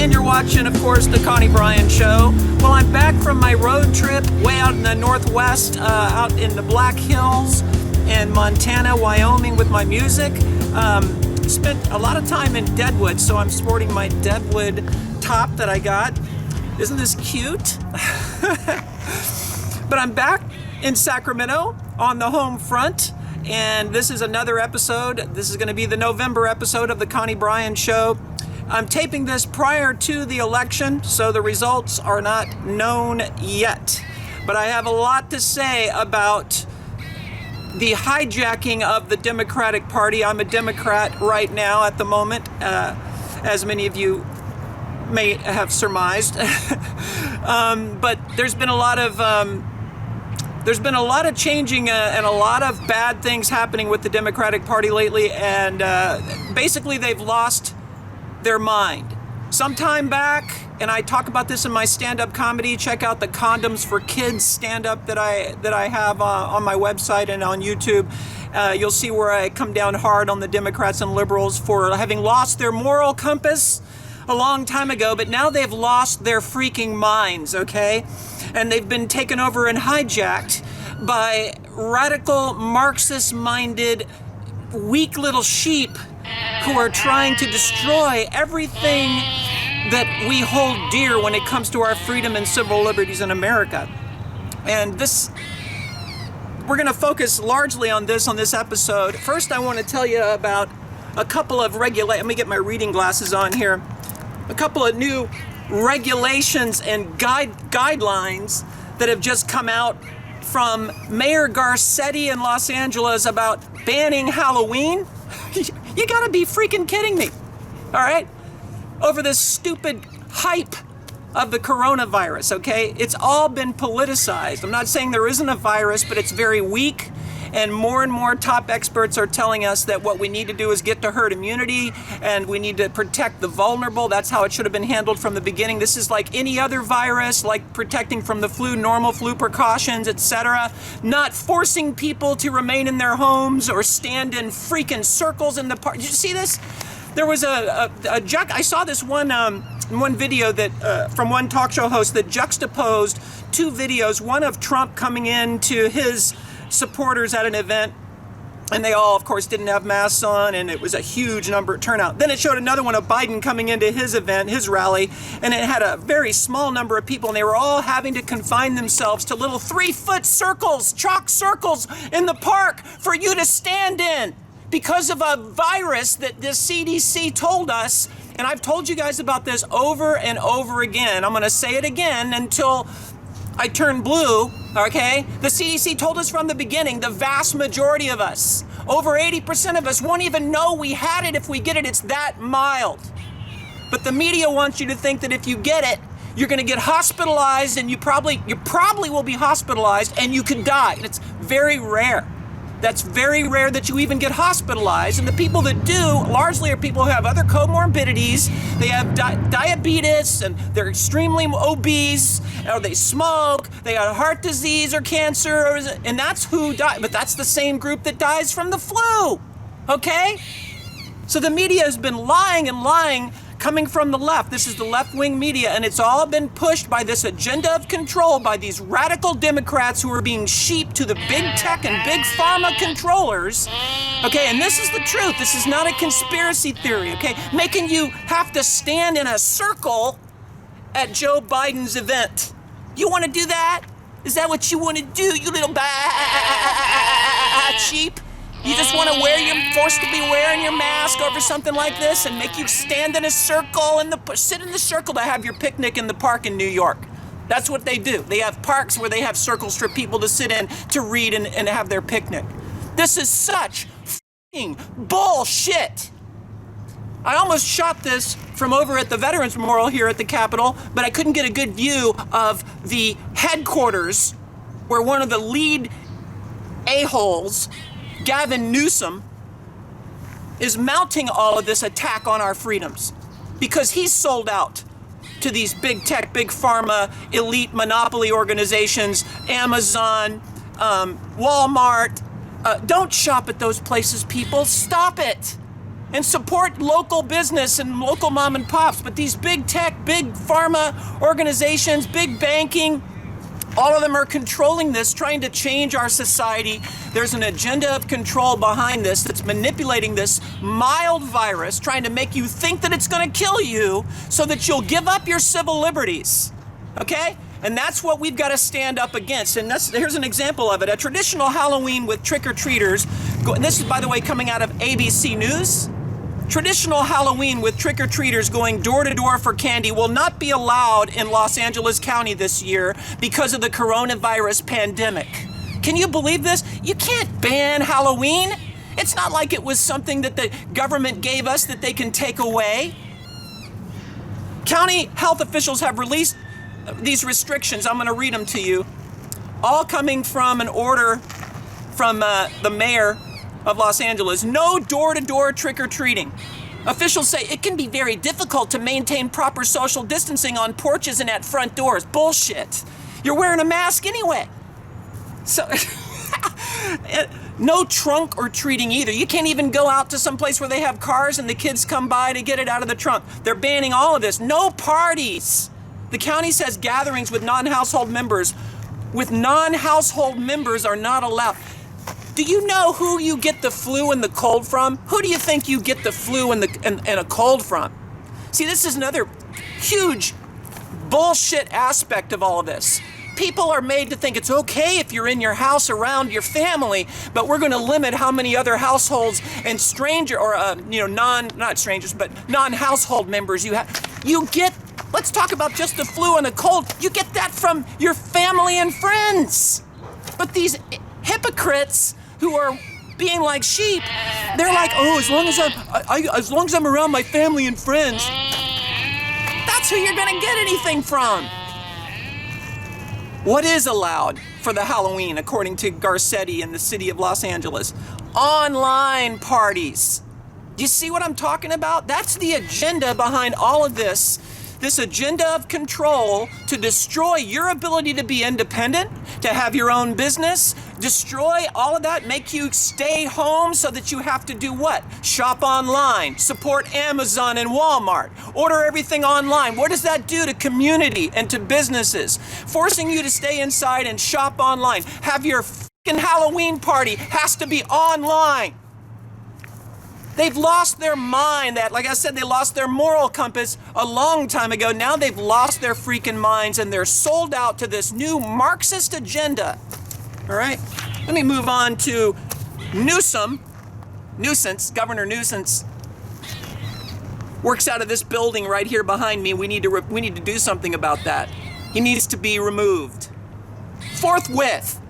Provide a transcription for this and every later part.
and you're watching, of course, the Connie Bryan Show. Well, I'm back from my road trip way out in the Northwest, out in the Black Hills in Montana, Wyoming with my music. Spent a lot of time in Deadwood, so I'm sporting my Deadwood top that I got. Isn't this cute? But I'm back in Sacramento on the home front, and this is another episode. This is going to be the November episode of the Connie Bryan Show. I'm taping this prior to the election, so the results are not known yet. But I have a lot to say about the hijacking of the Democratic Party. I'm a Democrat right now at the moment, as many of you may have surmised. But there's been a lot of changing and a lot of bad things happening with the Democratic Party lately, and basically they've lost their mind. Some time back, and I talk about this in my stand-up comedy. Check out the Condoms for Kids stand-up that I have on my website and on YouTube. You'll see where I come down hard on the Democrats and liberals for having lost their moral compass a long time ago, but now they've lost their freaking minds, okay? And they've been taken over and hijacked by radical Marxist-minded, weak little sheep who are trying to destroy everything that we hold dear when it comes to our freedom and civil liberties in America. And we're going to focus largely on this episode. First, I want to tell you about a couple of let me get my reading glasses on here. A couple of new regulations and guidelines that have just come out from Mayor Garcetti in Los Angeles about banning Halloween. You gotta be freaking kidding me, all right? Over this stupid hype of the coronavirus, okay? It's all been politicized. I'm not saying there isn't a virus, but it's very weak, and more top experts are telling us that what we need to do is get to herd immunity, and we need to protect the vulnerable. That's how it should have been handled from the beginning. This is like any other virus, like protecting from the flu, normal flu precautions, etc. Not forcing people to remain in their homes or stand in freaking circles in the park. Did you see this? There was I saw this one video that from one talk show host that juxtaposed two videos, one of Trump coming in to his supporters at an event, and they all, of course, didn't have masks on, and it was a huge turnout. Then it showed another one of Biden coming into his event, his rally, and it had a very small number of people, and they were all having to confine themselves to little 3-foot circles, chalk circles in the park for you to stand in because of a virus that the CDC told us. And I've told you guys about this over and over again. I'm going to say it again until I turn blue, okay? The CDC told us from the beginning, the vast majority of us, over 80% of us, won't even know we had it if we get it. It's that mild. But the media wants you to think that if you get it, you're going to get hospitalized, and you probably will be hospitalized, and you could die. And it's very rare. That's very rare that you even get hospitalized. And the people that do largely are people who have other comorbidities. They have diabetes, and they're extremely obese, or they smoke, they have heart disease or cancer, and that's who died. But that's the same group that dies from the flu, okay? So the media has been lying and lying, coming from the left. This is the left-wing media, and it's all been pushed by this agenda of control by these radical Democrats who are being sheep to the big tech and big pharma controllers. Okay, and this is the truth. This is not a conspiracy theory, okay? Making you have to stand in a circle at Joe Biden's event. You want to do that? Is that what you want to do, you little sheep? You just want to you're forced to be wearing your mask over something like this and make you stand in a circle sit in the circle to have your picnic in the park in New York. That's what they do. They have parks where they have circles for people to sit in to read and have their picnic. This is such f***ing bullshit. I almost shot this from over at the Veterans Memorial here at the Capitol, but I couldn't get a good view of the headquarters where one of the lead a-holes, Gavin Newsom, is mounting all of this attack on our freedoms because he's sold out to these big tech, big pharma, elite monopoly organizations, Amazon, Walmart. Don't shop at those places, people. Stop it. and support local business and local mom and pops. But these big tech, big pharma organizations, big banking, all of them are controlling this, trying to change our society. There's an agenda of control behind this that's manipulating this mild virus, trying to make you think that it's going to kill you so that you'll give up your civil liberties. Okay? And that's what we've got to stand up against. And here's an example of it. A traditional Halloween with trick-or-treaters, and this is, by the way, coming out of ABC News. Traditional Halloween with trick-or-treaters going door-to-door for candy will not be allowed in Los Angeles County this year because of the coronavirus pandemic. Can you believe this? You can't ban Halloween. It's not like it was something that the government gave us that they can take away. County health officials have released these restrictions. I'm going to read them to you. All coming from an order from the mayor of Los Angeles. No door-to-door trick-or-treating. Officials say it can be very difficult to maintain proper social distancing on porches and at front doors. Bullshit. You're wearing a mask anyway. So, no trunk or treating either. You can't even go out to some place where they have cars and the kids come by to get it out of the trunk. They're banning all of this. No parties. The county says gatherings with non-household members are not allowed. Do you know who you get the flu and the cold from? Who do you think you get the flu and a cold from? See, this is another huge bullshit aspect of all of this. People are made to think it's okay if you're in your house around your family, but we're going to limit how many other households and non-household members you have. You get, let's talk about just the flu and the cold. You get that from your family and friends. But these hypocrites who are being like sheep, they're like, oh, as long as I'm around my family and friends, that's who you're gonna get anything from. What is allowed for the Halloween, according to Garcetti in the city of Los Angeles? Online parties. Do you see what I'm talking about? That's the agenda behind all of this. This agenda of control to destroy your ability to be independent, to have your own business, destroy all of that, make you stay home so that you have to do what? Shop online, support Amazon and Walmart, order everything online. What does that do to community and to businesses? Forcing you to stay inside and shop online. Have your fucking Halloween party has to be online. They've lost their mind. That, like I said, they lost their moral compass a long time ago. Now they've lost their freaking minds and they're sold out to this new Marxist agenda. All right? Let me move on to Newsom. Governor Newsom works out of this building right here behind me. We need to do something about that. He needs to be removed forthwith.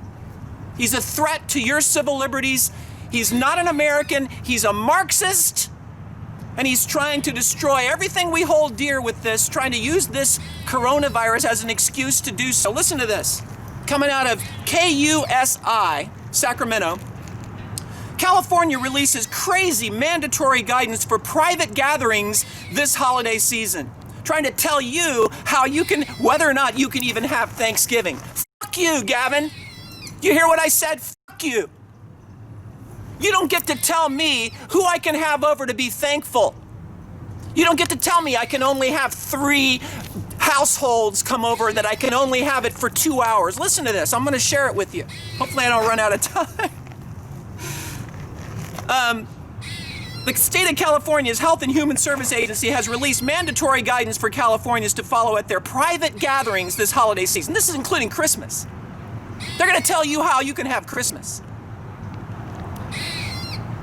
He's a threat to your civil liberties. He's not an American, he's a Marxist, and he's trying to destroy everything we hold dear with this, trying to use this coronavirus as an excuse to do so. Listen to this. Coming out of KUSI, Sacramento, California releases crazy mandatory guidance for private gatherings this holiday season. Trying to tell you how you can, whether or not you can even have Thanksgiving. Fuck you, Gavin. You hear what I said? Fuck you. You don't get to tell me who I can have over to be thankful. You don't get to tell me I can only have 3 households come over, that I can only have it for 2 hours. Listen to this. I'm going to share it with you. Hopefully I don't run out of time. The state of California's Health and Human Service Agency has released mandatory guidance for Californians to follow at their private gatherings this holiday season. This is including Christmas. They're going to tell you how you can have Christmas.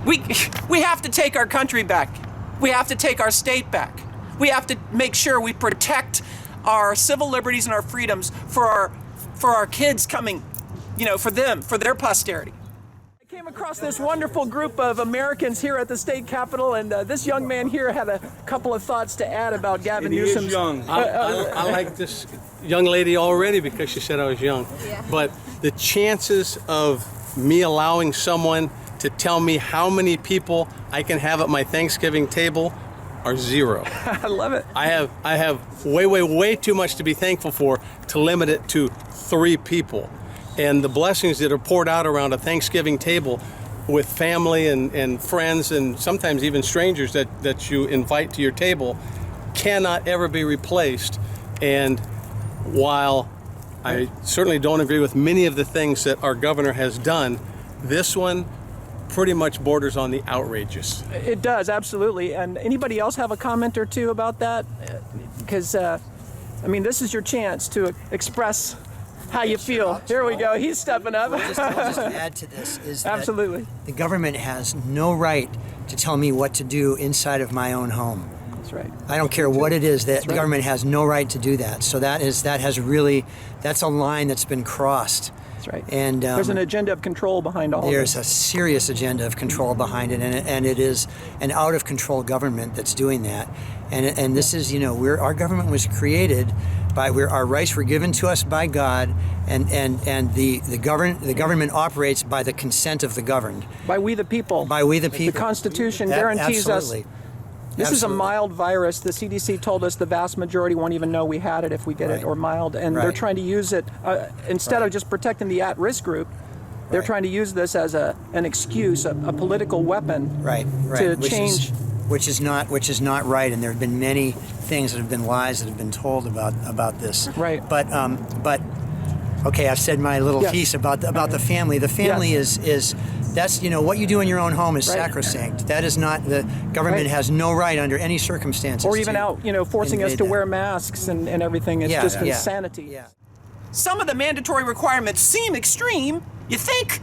We have to take our country back. We have to take our state back. We have to make sure we protect our civil liberties and our freedoms for our kids coming, for them, for their posterity. I came across this wonderful group of Americans here at the state capitol, and this young man here had a couple of thoughts to add about Gavin Newsom. He is young. I like this young lady already because she said I was young. Yeah. But the chances of me allowing someone to tell me how many people I can have at my Thanksgiving table are 0. I love it. I have way too much to be thankful for to limit it to 3 people. And the blessings that are poured out around a Thanksgiving table with family and friends and sometimes even strangers that you invite to your table cannot ever be replaced. And while I certainly don't agree with many of the things that our governor has done, this one pretty much borders on the outrageous. It does, absolutely. And anybody else have a comment or two about that? Because, I mean, this is your chance to express how you feel. Here we go. He's stepping up. I'll just add to this is that Absolutely. the government has no right to tell me what to do inside of my own home. That's right. I don't care what it is, that That's the right. government has no right to do that. So that's a line that's been crossed. That's right. And there's an agenda of control behind all of there's this. a serious agenda of control behind it, and it is an out of control government that's doing that. And this is, our government was created by our rights were given to us by God, and the government operates by the consent of the governed. By we the people. By we the The people. Constitution guarantees Absolutely. us. This is a mild virus. The CDC told us the vast majority won't even know we had it if we get it, Right. or mild. And they're Right. trying to use it, instead of just protecting the at-risk group, they're Right. trying to use this as an excuse, a political weapon Right. to Which change. which is not right, and there have been many things that have been lies that have been told about this. Right. But okay, I've said my little Yes. piece about the family. The family Yes. is that's what you do in your own home is Right. sacrosanct. That is not, the government Right. has no right under any circumstances. Or even to out, forcing us invade to that. wear masks and everything. It's just insanity. Yeah. Some of the mandatory requirements seem extreme, you think,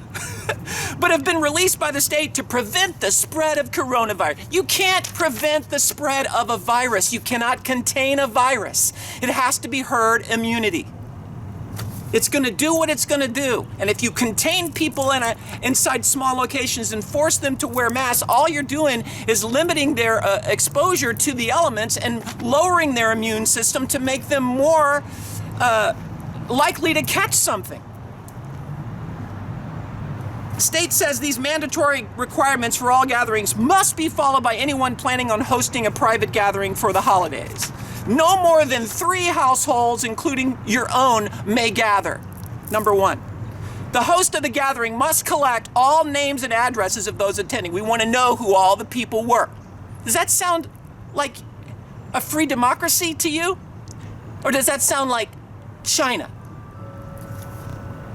but have been released by the state to prevent the spread of coronavirus. You can't prevent the spread of a virus. You cannot contain a virus. It has to be herd immunity. It's going to do what it's going to do. And if you contain people inside small locations and force them to wear masks, all you're doing is limiting their exposure to the elements and lowering their immune system to make them more likely to catch something. The state says these mandatory requirements for all gatherings must be followed by anyone planning on hosting a private gathering for the holidays. No more than 3 households, including your own, may gather. Number 1. The host of the gathering must collect all names and addresses of those attending. We want to know who all the people were. Does that sound like a free democracy to you? Or does that sound like China?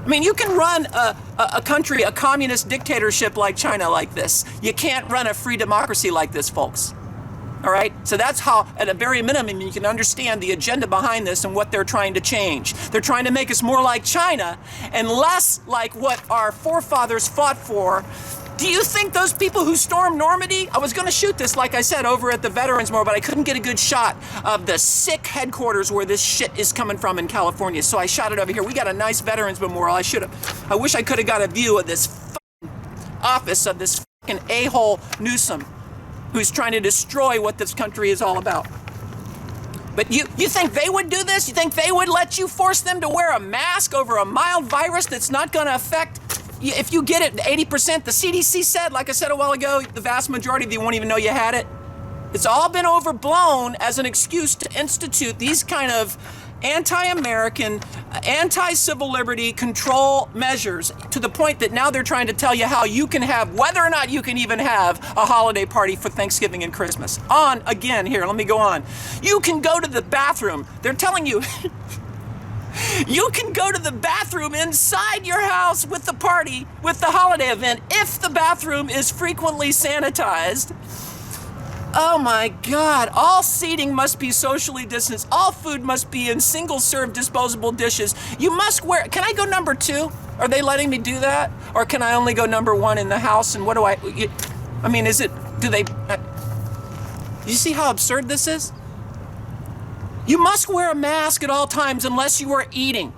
I mean, you can run a country, a communist dictatorship like China like this. You can't run a free democracy like this, folks. All right? So that's how, at a very minimum, you can understand the agenda behind this and what they're trying to change. They're trying to make us more like China and less like what our forefathers fought for. Do you think those people who stormed Normandy? I was going to shoot this, like I said, over at the Veterans Memorial, but I couldn't get a good shot of the sick headquarters where this shit is coming from in California. So I shot it over here. We got a nice Veterans Memorial. I wish I could have got a view of this office of this fucking a-hole Newsom, who's trying to destroy what this country is all about. But you think they would do this? You think they would let you force them to wear a mask over a mild virus that's not going to affect? If you get it 80%, the CDC said, like I said a while ago, the vast majority of you won't even know you had it. It's all been overblown as an excuse to institute these kind of anti-American, anti-civil liberty control measures to the point that now they're trying to tell you how you can have, whether or not you can even have a holiday party for Thanksgiving and Christmas. Again, here, let me go on. You can go to the bathroom. They're telling you you can go to the bathroom inside your house with the party, with the holiday event, if the bathroom is frequently sanitized. Oh my God, all seating must be socially distanced. All food must be in single-serve disposable dishes. You must wear, can I go number 2? Are they letting me do that? Or can I only go number 1 in the house? And what do I mean, you see how absurd this is? You must wear a mask at all times unless you are eating.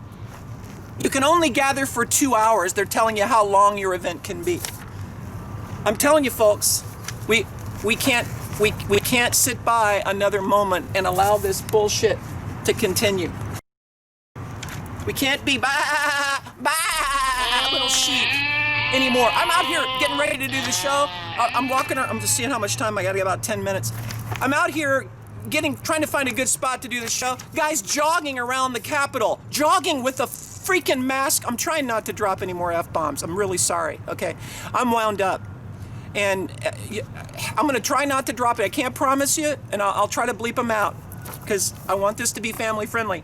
You can only gather for 2 hours. They're telling you how long your event can be. I'm telling you, folks, we can't sit by another moment and allow this bullshit to continue. We can't be little sheep anymore. I'm out here getting ready to do the show. I'm walking around. I'm just seeing how much time I got. About 10 minutes. I'm out here trying to find a good spot to do the show. Guys jogging around the Capitol, jogging with a freaking mask. I'm trying not to drop any more F-bombs. I'm really sorry, okay? I'm wound up. And I'm going to try not to drop it. I can't promise you, and I'll try to bleep them out because I want this to be family friendly.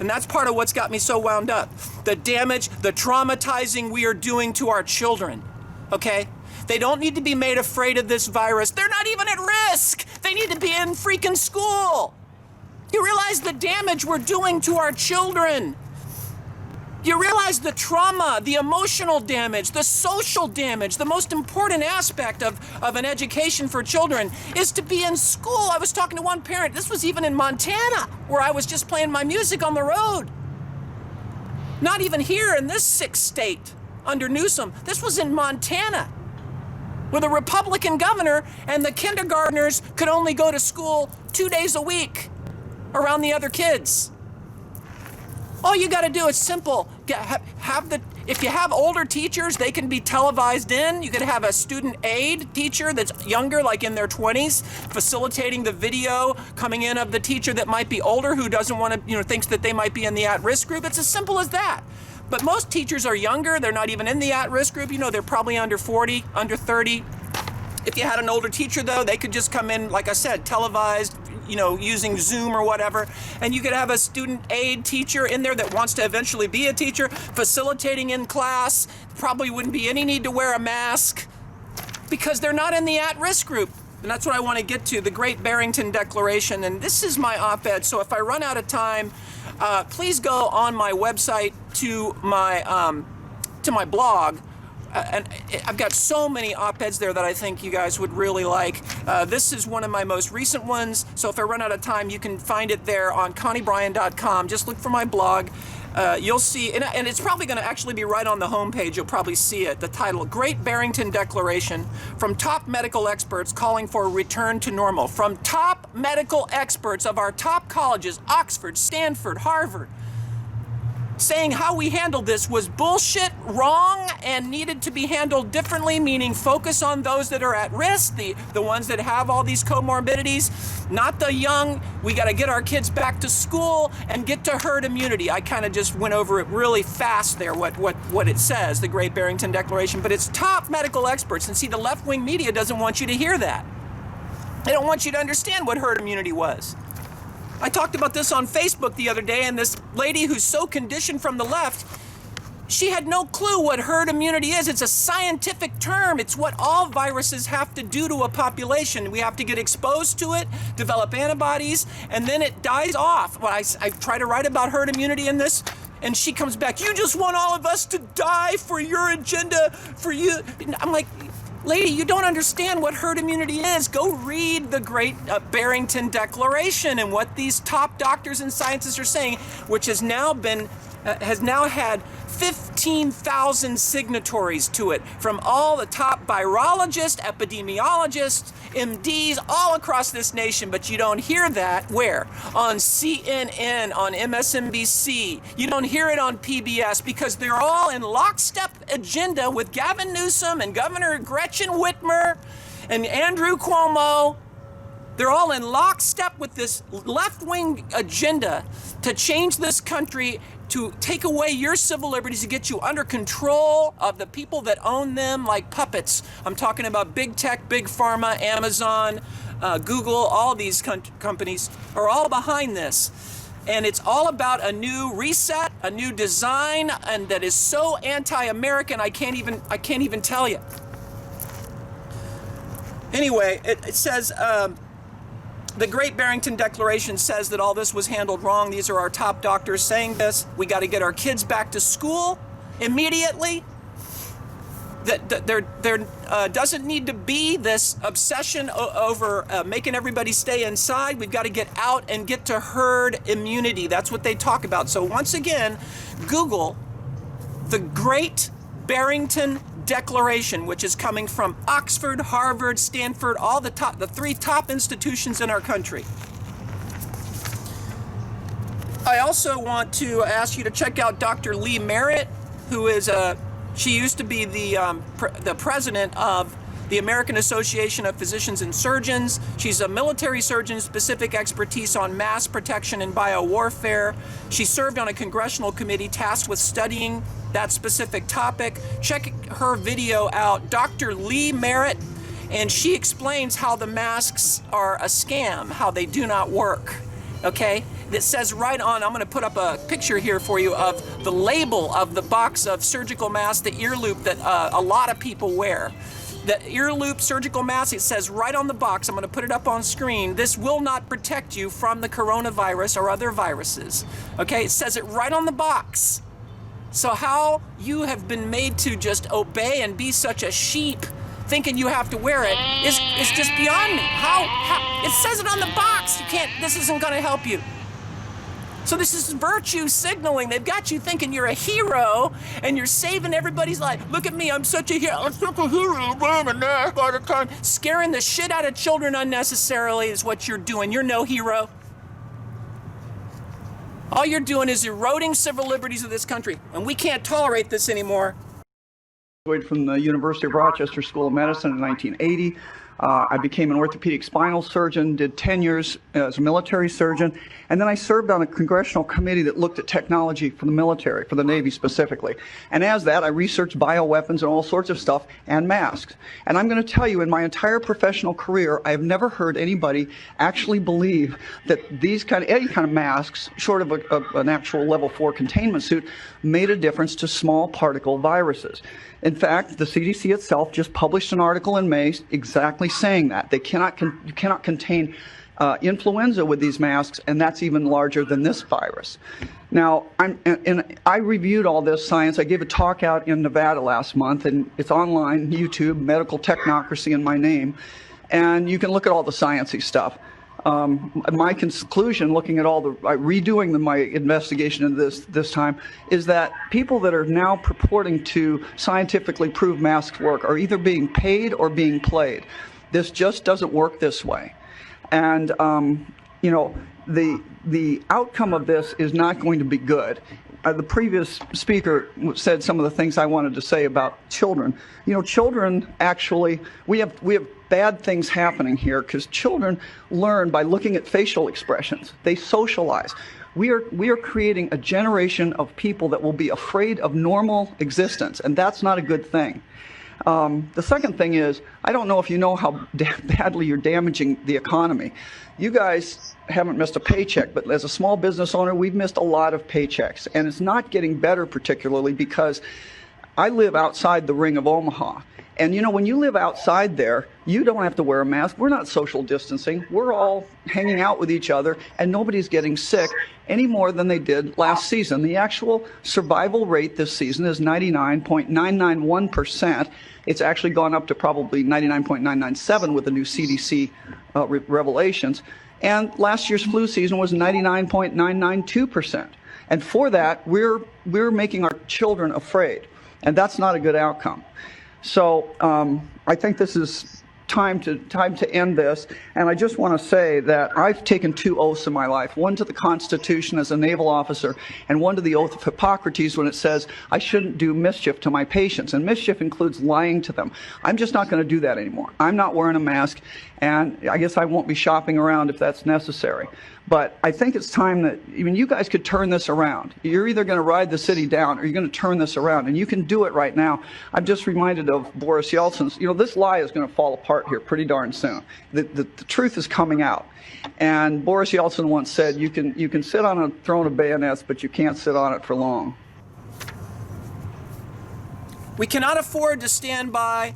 And that's part of what's got me so wound up. The damage, the traumatizing we are doing to our children, okay? They don't need to be made afraid of this virus. They're not even at risk. They need to be in freaking school. You realize the damage we're doing to our children. You realize the trauma, the emotional damage, the social damage. The most important aspect of an education for children is to be in school. I was talking to one parent. This was even in Montana, where I was just playing my music on the road. Not even here in this sick state under Newsom. This was in Montana, with a Republican governor, and the kindergartners could only go to school 2 days a week around the other kids. All you got to do is simple. If you have older teachers, they can be televised in. You could have a student aid teacher that's younger, like in their 20s, facilitating the video coming in of the teacher that might be older, who doesn't want to, thinks that they might be in the at-risk group. It's as simple as that. But most teachers are younger. They're not even in the at-risk group. They're probably under 40, under 30. If you had an older teacher, though, they could just come in, like I said, televised, using Zoom or whatever, and you could have a student aid teacher in there that wants to eventually be a teacher, facilitating in class. Probably wouldn't be any need to wear a mask because they're not in the at-risk group. And that's what I want to get to, the Great Barrington Declaration. And this is my op-ed, so if I run out of time, please go on my website to my blog. And I've got so many op-eds there that I think you guys would really like. This is one of my most recent ones, so if I run out of time, you can find it there on ConnieBryan.com. Just look for my blog. You'll see, and it's probably going to actually be right on the homepage. You'll probably see it. The title, Great Barrington Declaration, from top medical experts calling for a return to normal. From top medical experts of our top colleges, Oxford, Stanford, Harvard, saying how we handled this was bullshit, wrong, and needed to be handled differently, meaning focus on those that are at risk, the ones that have all these comorbidities, not the young. We got to get our kids back to school and get to herd immunity. I kind of just went over it really fast there, what it says, the Great Barrington Declaration, but it's top medical experts. And see, the left-wing media doesn't want you to hear that. They don't want you to understand what herd immunity was. I talked about this on Facebook the other day, and this lady who's so conditioned from the left, she had no clue what herd immunity is. It's a scientific term. It's what all viruses have to do to a population. We have to get exposed to it, develop antibodies, and then it dies off. Well, I try to write about herd immunity in this, and she comes back, you just want all of us to die for your agenda, for you. I'm like, lady, you don't understand what herd immunity is. Go read the Great Barrington Declaration and what these top doctors and scientists are saying, which has now had 15,000 signatories to it from all the top virologists, epidemiologists, MDs all across this nation. But you don't hear that where? On CNN, on MSNBC. You don't hear it on PBS because they're all in lockstep agenda with Gavin Newsom and Governor Gretchen Whitmer and Andrew Cuomo. They're all in lockstep with this left-wing agenda to change this country, to take away your civil liberties, to get you under control of the people that own them like puppets. I'm talking about big tech, big pharma, Amazon, Google, all these companies are all behind this. And it's all about a new reset, a new design, and that is so anti-American, I can't even tell you. Anyway, it says, the Great Barrington Declaration says that all this was handled wrong. These are our top doctors saying this. We got to get our kids back to school immediately. That there doesn't need to be this obsession over making everybody stay inside. We've got to get out and get to herd immunity. That's what they talk about. So once again, Google the Great Barrington Declaration, which is coming from Oxford, Harvard, Stanford, all the three top institutions in our country. I also want to ask you to check out Dr. Lee Merritt, who is she used to be the president of the the American Association of Physicians and Surgeons. She's a military surgeon, specific expertise on mass protection and biowarfare. She served on a congressional committee tasked with studying that specific topic. Check her video out, Dr. Lee Merritt, and she explains how the masks are a scam, how they do not work, okay? That says right on, I'm gonna put up a picture here for you of the label of the box of surgical masks, the ear loop that a lot of people wear. The ear loop surgical mask, it says right on the box, I'm gonna put it up on screen, this will not protect you from the coronavirus or other viruses, okay? It says it right on the box. So how you have been made to just obey and be such a sheep thinking you have to wear it is just beyond me. How? It says it on the box. You can't, this isn't gonna help you. So this is virtue signaling. They've got you thinking you're a hero and you're saving everybody's life. Look at me, I'm such a hero. I'm such a hero, wearing a mask all the time. Scaring the shit out of children unnecessarily is what you're doing. You're no hero. All you're doing is eroding civil liberties of this country, and we can't tolerate this anymore. I graduated from the University of Rochester School of Medicine in 1980. I became an orthopedic spinal surgeon, did 10 years as a military surgeon, and then I served on a congressional committee that looked at technology for the military, for the Navy specifically. And as that, I researched bioweapons and all sorts of stuff and masks. And I'm going to tell you, in my entire professional career, I have never heard anybody actually believe that any kind of masks, short of an actual level 4 containment suit, made a difference to small particle viruses. In fact, the CDC itself just published an article in May exactly saying that. You cannot contain influenza with these masks, and that's even larger than this virus. Now, I reviewed all this science. I gave a talk out in Nevada last month, and it's online, YouTube, Medical Technocracy in my name, and you can look at all the sciencey stuff. My conclusion, looking at all the redoing my investigation into this time, is that people that are now purporting to scientifically prove masks work are either being paid or being played. This just doesn't work this way, and you know, the outcome of this is not going to be good. The previous speaker said some of the things I wanted to say about children. You know, children actually, we have bad things happening here because children learn by looking at facial expressions. They socialize. We are creating a generation of people that will be afraid of normal existence, and that's not a good thing. The second thing is, I don't know if you know how badly you're damaging the economy. You guys haven't missed a paycheck, but as a small business owner, we've missed a lot of paychecks, and it's not getting better particularly because I live outside the ring of Omaha. And you know, when you live outside there, you don't have to wear a mask. We're not social distancing. We're all hanging out with each other, and nobody's getting sick any more than they did last season. The actual survival rate this season is 99.991%. It's actually gone up to probably 99.997 with the new CDC revelations. And last year's flu season was 99.992%. And for that, we're making our children afraid, and that's not a good outcome. So I think this is time to end this, and I just want to say that I've taken 2 oaths in my life, one to the Constitution as a naval officer, and one to the oath of Hippocrates when it says I shouldn't do mischief to my patients, and mischief includes lying to them. I'm just not going to do that anymore. I'm not wearing a mask, and I guess I won't be shopping around if that's necessary. But I think it's time that, I mean, you guys could turn this around. You're either going to ride the city down or you're going to turn this around, and you can do it right now. I'm just reminded of Boris Yeltsin's, you know, this lie is going to fall apart here pretty darn soon. The truth is coming out. And Boris Yeltsin once said, you can sit on a throne of bayonets, but you can't sit on it for long. We cannot afford to stand by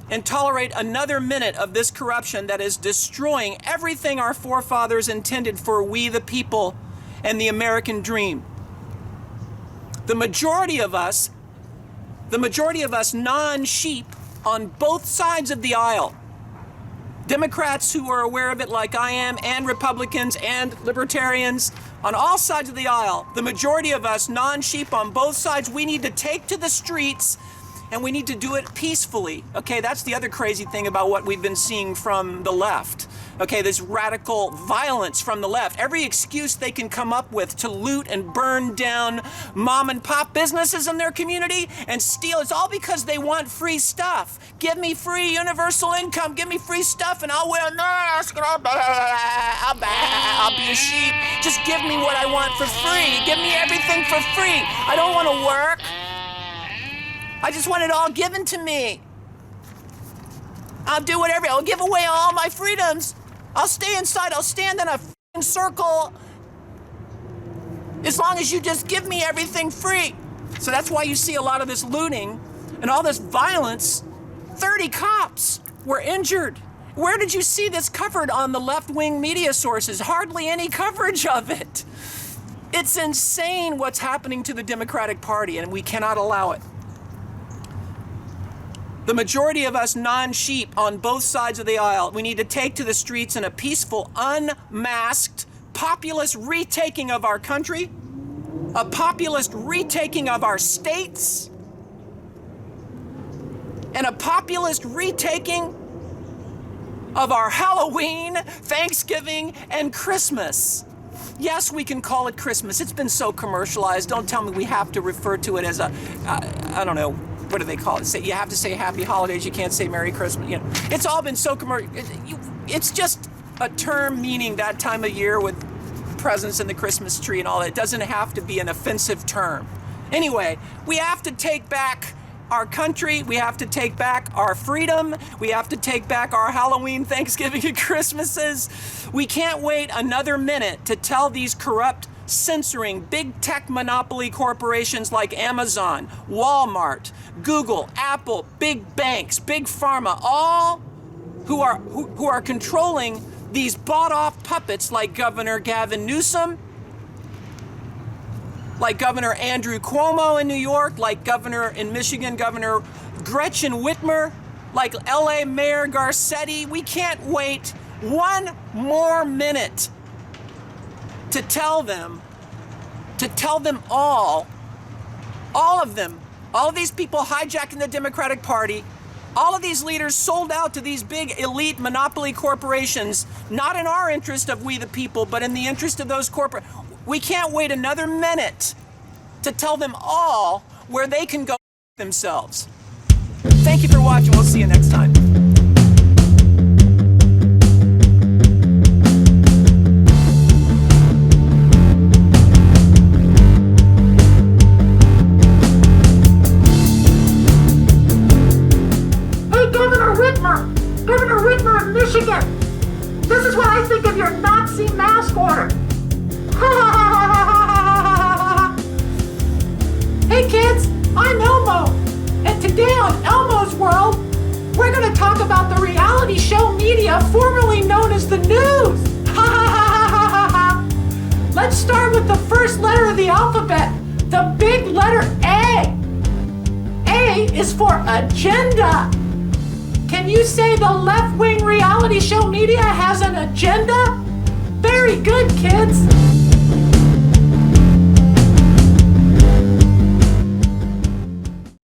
and tolerate another minute of this corruption that is destroying everything our forefathers intended for we the people and the American dream. The majority of us non-sheep on both sides of the aisle, Democrats who are aware of it like I am, and Republicans and libertarians on all sides of the aisle, the majority of us non-sheep on both sides, we need to take to the streets, and we need to do it peacefully. Okay, that's the other crazy thing about what we've been seeing from the left. Okay, this radical violence from the left. Every excuse they can come up with to loot and burn down mom and pop businesses in their community and steal. It's all because they want free stuff. Give me free universal income. Give me free stuff and I'll wear a mask and I'll be a sheep. Just give me what I want for free. Give me everything for free. I don't want to work. I just want it all given to me. I'll do whatever. I'll give away all my freedoms. I'll stay inside. I'll stand in a f***ing circle as long as you just give me everything free. So that's why you see a lot of this looting and all this violence. 30 cops were injured. Where did you see this covered on the left-wing media sources? Hardly any coverage of it. It's insane what's happening to the Democratic Party, and we cannot allow it. The majority of us non-sheep on both sides of the aisle, we need to take to the streets in a peaceful, unmasked, populist retaking of our country, a populist retaking of our states, and a populist retaking of our Halloween, Thanksgiving, and Christmas. Yes, we can call it Christmas. It's been so commercialized. Don't tell me we have to refer to it as a, I don't know, what do they call it? You have to say Happy Holidays. You can't say Merry Christmas. You know, it's all been so commercial. It's just a term meaning that time of year with presents and the Christmas tree and all that. It doesn't have to be an offensive term. Anyway, we have to take back our country. We have to take back our freedom. We have to take back our Halloween, Thanksgiving, and Christmases. We can't wait another minute to tell these corrupt, censoring big tech monopoly corporations like Amazon, Walmart, Google, Apple, big banks, big pharma, all who are controlling these bought-off puppets like Governor Gavin Newsom, like Governor Andrew Cuomo in New York, like Governor in Michigan, Governor Gretchen Whitmer, like LA Mayor Garcetti. We can't wait one more minute to tell them all of them, all of these people hijacking the Democratic Party, all of these leaders sold out to these big elite monopoly corporations, not in our interest of we the people, but in the interest of those corporate. We can't wait another minute to tell them all where they can go themselves. Thank you for watching. We'll see you next time. Governor Whitmer of Michigan, this is what I think of your Nazi mask order. Hey kids, I'm Elmo, and today on Elmo's World, we're going to talk about the reality show media formerly known as the news. Let's start with the first letter of the alphabet, the big letter A. A is for agenda. Can you say the left-wing reality show media has an agenda? Very good, kids.